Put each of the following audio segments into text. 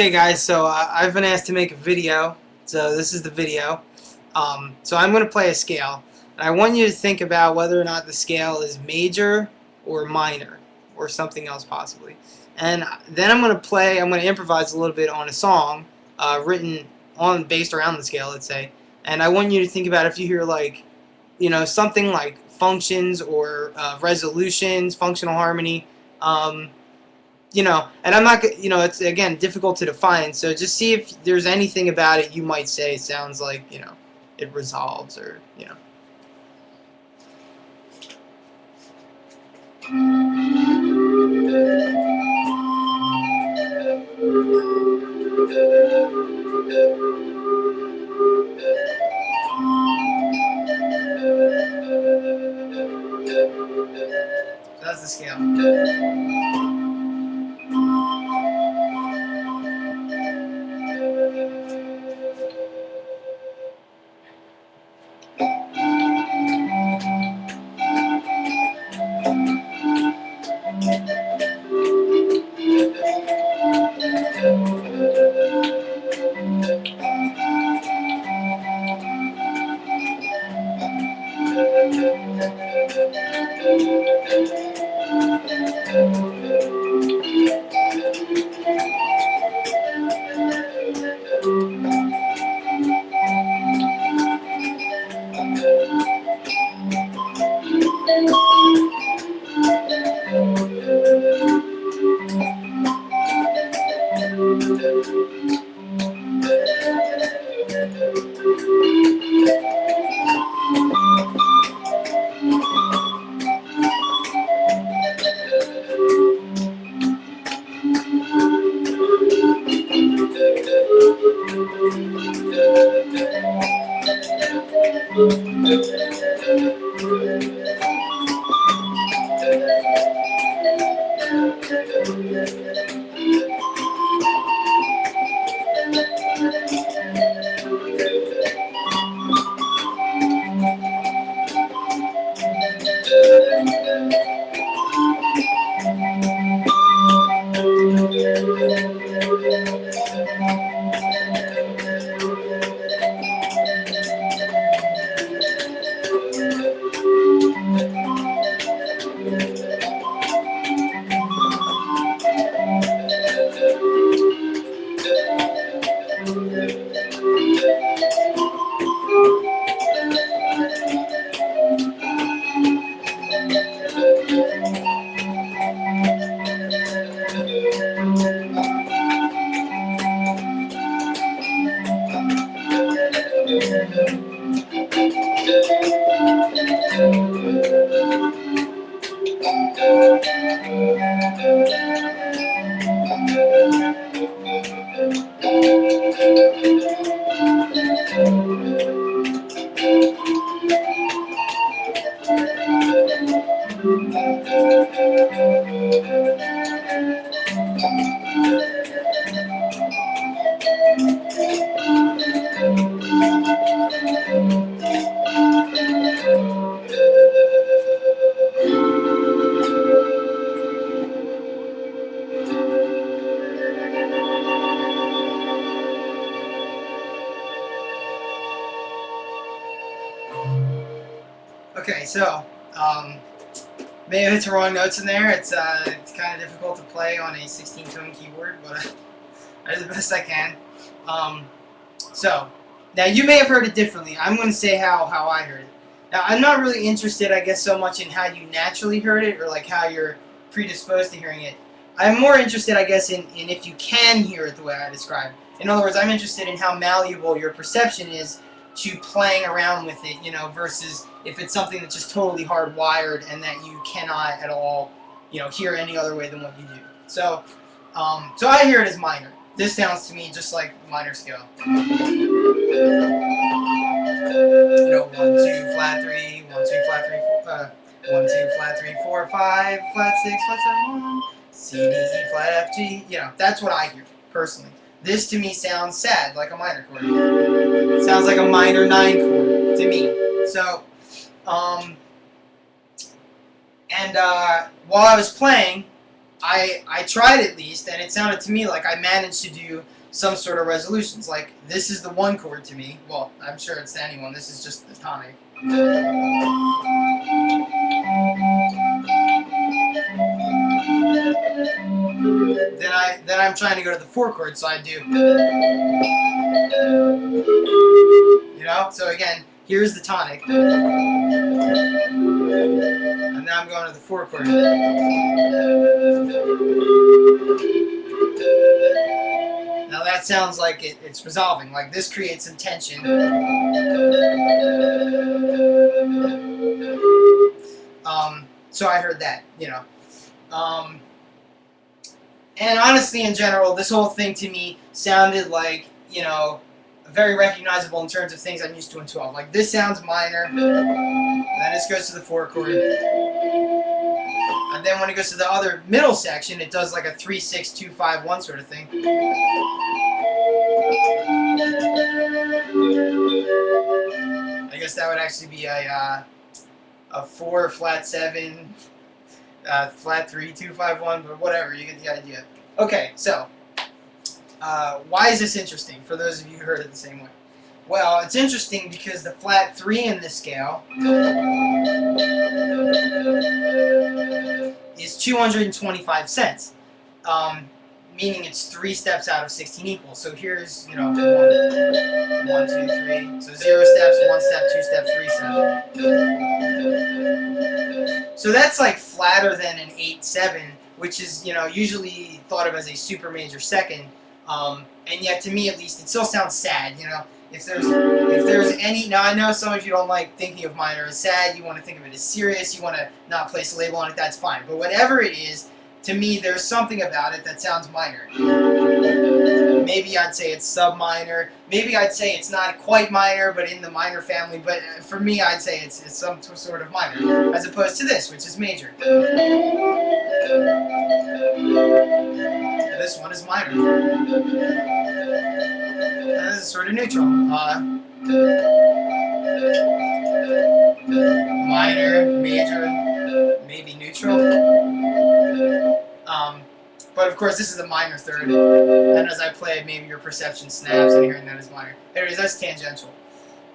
Okay guys, so I've been asked to make a video, so this is the video. So I'm going to play a scale, and I want you to think about whether or not the scale is major or minor, or something else possibly. And then I'm going to improvise a little bit on a song based around the scale, let's say. And I want you to think about if you hear something like functions or resolutions, functional harmony. And I'm not, it's again difficult to define. So just see if there's anything about it you might say sounds like, it resolves or. So that's the scale. Okay, so may have hit the wrong notes in there. It's kind of difficult to play on a 16-tone keyboard, but I do the best I can. So now you may have heard it differently. I'm going to say how I heard it. Now I'm not really interested, I guess, so much in how you naturally heard it or like how you're predisposed to hearing it. I'm more interested, I guess, in if you can hear it the way I described. In other words, I'm interested in how malleable your perception is to playing around with it, versus if it's something that's just totally hardwired and that you cannot at all, hear any other way than what you do. So, so I hear it as minor. This sounds to me just like minor scale. 1, 2, flat 3, 1, 2, flat 3, 4, 1, 2, flat 3, 4, 5, flat 6, flat 7, 1, C, D, E, flat F, G. That's what I hear personally. This to me sounds sad, like a minor chord. It sounds like a minor 9 chord to me. So, while I was playing, I tried at least, and it sounded to me like I managed to do some sort of resolutions. Like, this is the one chord to me. Well, I'm sure it's to anyone. This is just the tonic. Then I'm trying to go to the 4 chord, so I do. You know? So again, here's the tonic. And then I'm going to the 4 chord. Now that sounds like it's resolving. Like, this creates some tension. So I heard that, you know. And honestly, in general, this whole thing to me sounded like, you know, very recognizable in terms of things I'm used to in 12. Like, this sounds minor, and then this goes to the 4 chord. And then when it goes to the other middle section, it does like a 3, 6, 2, 5, 1 sort of thing. I guess that would actually be a 4, flat 7, flat 3, 2, 5, 1, but whatever, you get the idea. Okay, so why is this interesting for those of you who heard it the same way? Well, it's interesting because the flat 3 in this scale is 225 cents, meaning it's 3 steps out of 16 equals. So here's, you know, 1, 2, 3. So 0 steps, 1 step, 2 steps, 3 steps. So that's like flatter than an 8/7, which is, you know, usually thought of as a super major second. And yet, to me at least, it still sounds sad, you know. If there's any, now I know some of you don't like thinking of minor as sad, you want to think of it as serious, you want to not place a label on it, that's fine. But whatever it is, to me, there's something about it that sounds minor. Maybe I'd say it's sub-minor. Maybe I'd say it's not quite minor, but in the minor family. But for me, I'd say it's some sort of minor, as opposed to this, which is major. This one is minor. This is sort of neutral. Minor, major, maybe neutral. But of course, this is a minor third. And as I play, maybe your perception snaps and hearing that is minor. Anyways, that's tangential.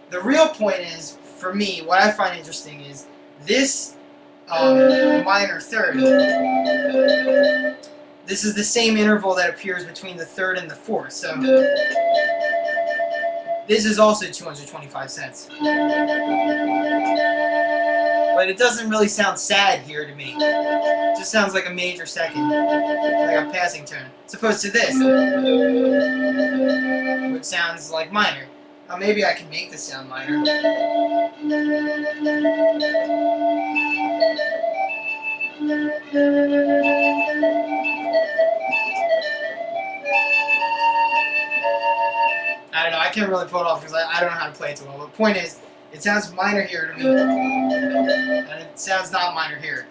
The real point is, for me, what I find interesting is this minor third. This is the same interval that appears between the 3rd and the 4th. So this is also 225 cents. But it doesn't really sound sad here to me. It just sounds like a major second, like a passing tone, as opposed to this, which sounds like minor. Now maybe I can make this sound minor. I don't know, I can't really pull it off because I don't know how to play it too well. But the point is, it sounds minor here to me, and it sounds not minor here.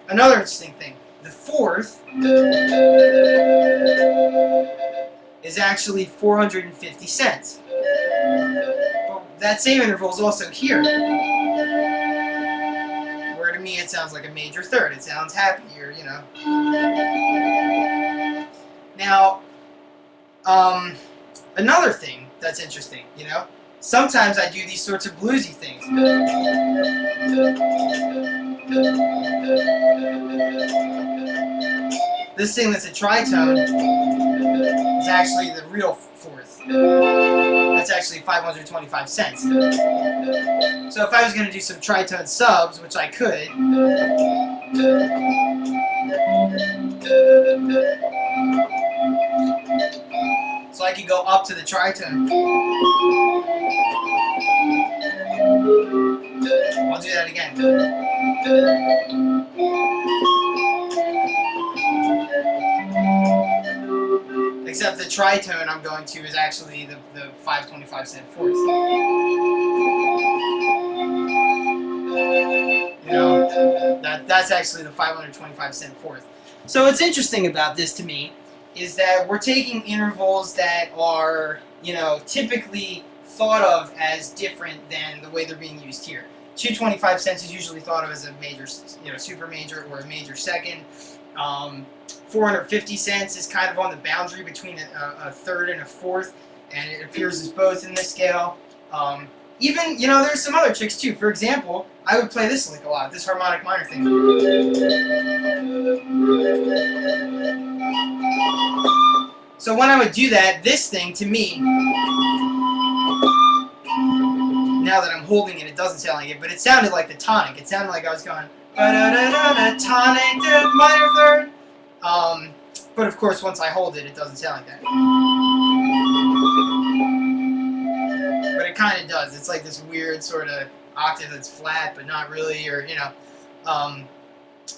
Another interesting thing, the 4th is actually 450 cents. But that same interval is also here, where to me it sounds like a major third. It sounds happier, you know. Now, another thing that's interesting, you know, sometimes I do these sorts of bluesy things. This thing that's a tritone is actually the real 4th. That's actually 525 cents. So if I was going to do some tritone subs, which I could, so I could go up to the tritone. I'll do that again. Except the tritone I'm going to is actually the 525 cent 4th. You know, that's actually the 525 cent 4th. So what's interesting about this to me is that we're taking intervals that are, you know, typically thought of as different than the way they're being used here. 225 cents is usually thought of as a major, super major or a major second. 450 cents is kind of on the boundary between a third and a fourth, and it appears as both in this scale. Even, there's some other tricks too. For example, I would play this lick a lot, this harmonic minor thing. So when I would do that, this thing, to me, now that I'm holding it, it doesn't sound like it, but it sounded like the tonic. It sounded like I was going, ba-da-da-da-da, tonic, minor third. But of course, once I hold it, it doesn't sound like that. But it kind of does. It's like this weird sort of octave that's flat, but not really, or,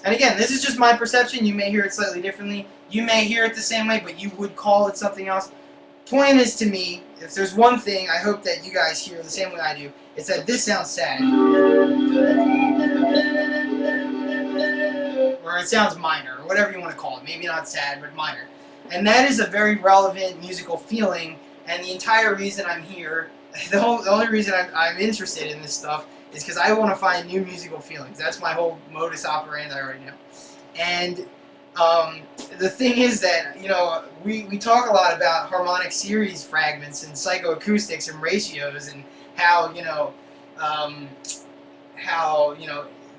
and again, this is just my perception. You may hear it slightly differently. You may hear it the same way, but you would call it something else. Point is, to me, if there's one thing I hope that you guys hear the same way I do, it's that this sounds sad. Or it sounds minor, or whatever you want to call it. Maybe not sad, but minor. And that is a very relevant musical feeling, and the entire reason I'm here, the only reason I'm interested in this stuff is because I want to find new musical feelings. That's my whole modus operandi right now. And the thing is that, we talk a lot about harmonic series fragments and psychoacoustics and ratios and how,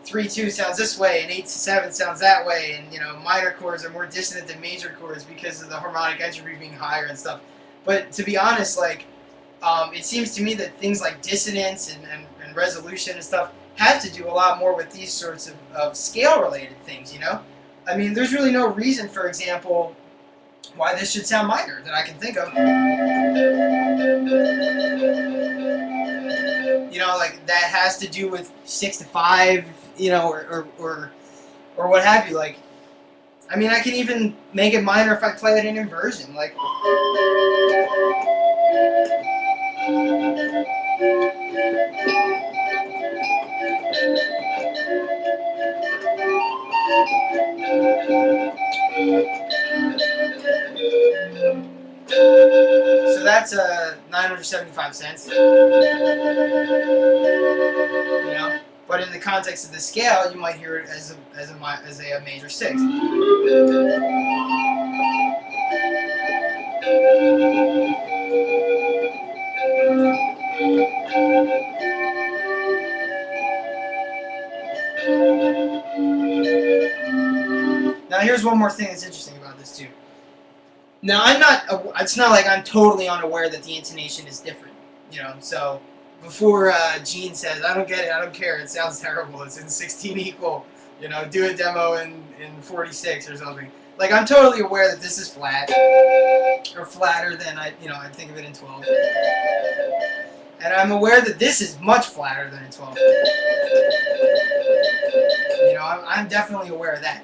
3-2 sounds this way and 8-7 sounds that way, and, minor chords are more dissonant than major chords because of the harmonic entropy being higher and stuff. But to be honest, it seems to me that things like dissonance and resolution and stuff have to do a lot more with these sorts of scale-related things, I mean, there's really no reason, for example, why this should sound minor that I can think of. That has to do with 6-5, or what have you. I mean, I can even make it minor if I play it in inversion, So that's 975 cents. But in the context of the scale, you might hear it as a major 6. Now here's one more thing that's interesting about this too. Now it's not like I'm totally unaware that the intonation is different, so before Gene says, I don't get it, I don't care, it sounds terrible, it's in 16 equal, do a demo in 46 or something. I'm totally aware that this is flat, or flatter than I think of it in 12. And I'm aware that this is much flatter than in 12. I'm definitely aware of that.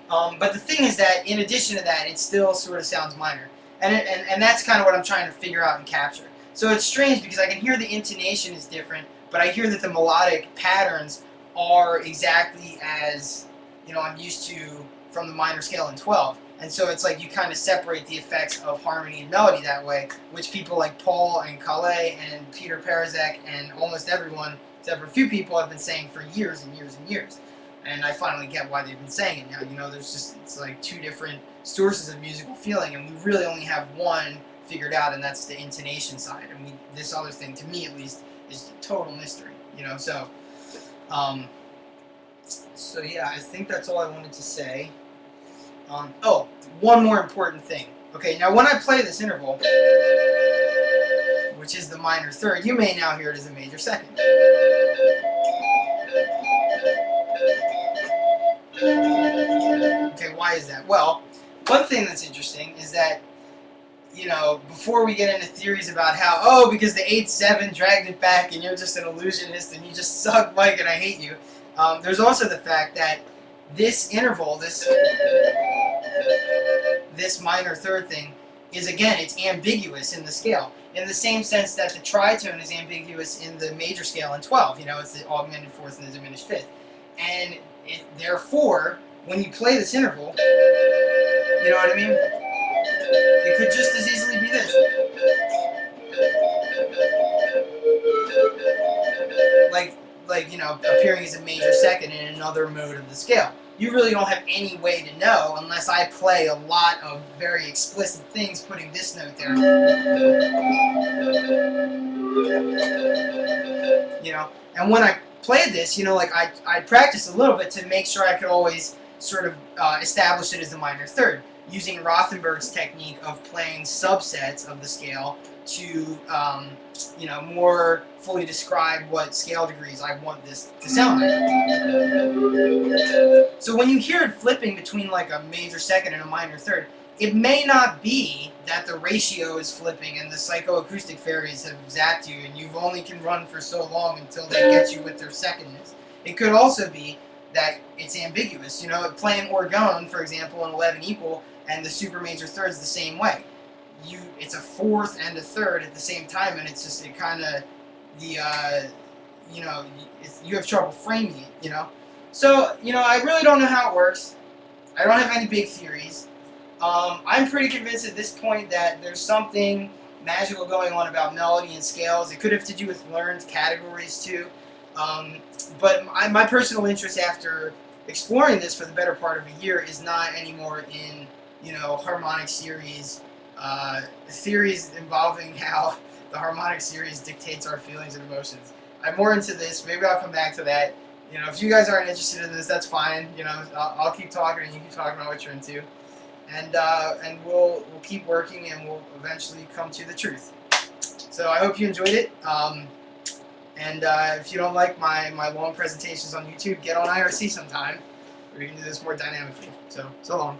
But the thing is that, in addition to that, it still sort of sounds minor. And that's kind of what I'm trying to figure out and capture. So it's strange because I can hear the intonation is different, but I hear that the melodic patterns are exactly as, I'm used to from the minor scale in 12. And so it's like you kind of separate the effects of harmony and melody that way, which people like Paul and Calais and Peter Parizek and almost everyone, except for a few people, have been saying for years and years and years. And I finally get why they've been saying it now. It's like two different sources of musical feeling, and we really only have one figured out, and that's the intonation side. And this other thing, to me at least, is a total mystery. So yeah, I think that's all I wanted to say. Oh, one more important thing. Okay, now when I play this interval, which is the minor third, you may now hear it as a major second. Okay, why is that? Well, one thing that's interesting is that, before we get into theories about how, because the 8-7 dragged it back and you're just an illusionist and you just suck, Mike, and I hate you, there's also the fact that this interval, this minor third thing, is, again, it's ambiguous in the scale, in the same sense that the tritone is ambiguous in the major scale in 12. It's the augmented fourth and the diminished fifth. And therefore, when you play this interval, you know what I mean? It could just as easily be this. appearing as a major second in another mode of the scale. You really don't have any way to know unless I play a lot of very explicit things, putting this note there. And when I played this, like I practiced a little bit to make sure I could always sort of establish it as a minor third, using Rothenberg's technique of playing subsets of the scale to, more fully describe what scale degrees I want this to sound like. So when you hear it flipping between like a major second and a minor third, it may not be that the ratio is flipping and the psychoacoustic fairies have zapped you and you've only can run for so long until they get you with their secondness. It could also be that it's ambiguous. Playing Orgone, for example, in 11 equal, and the super major third's the same way. It's a fourth and a third at the same time, and it's just you have trouble framing it. So I really don't know how it works. I don't have any big theories. I'm pretty convinced at this point that there's something magical going on about melody and scales. It could have to do with learned categories too. But my personal interest after exploring this for the better part of a year is not anymore in harmonic series theories involving how the harmonic series dictates our feelings and emotions. I'm more into this. Maybe I'll come back to that. If you guys aren't interested in this, that's fine. I'll keep talking and you keep talking about what you're into, and we'll keep working and we'll eventually come to the truth. So I hope you enjoyed it. And if you don't like my long presentations on YouTube, get on IRC sometime, where you can do this more dynamically. So long.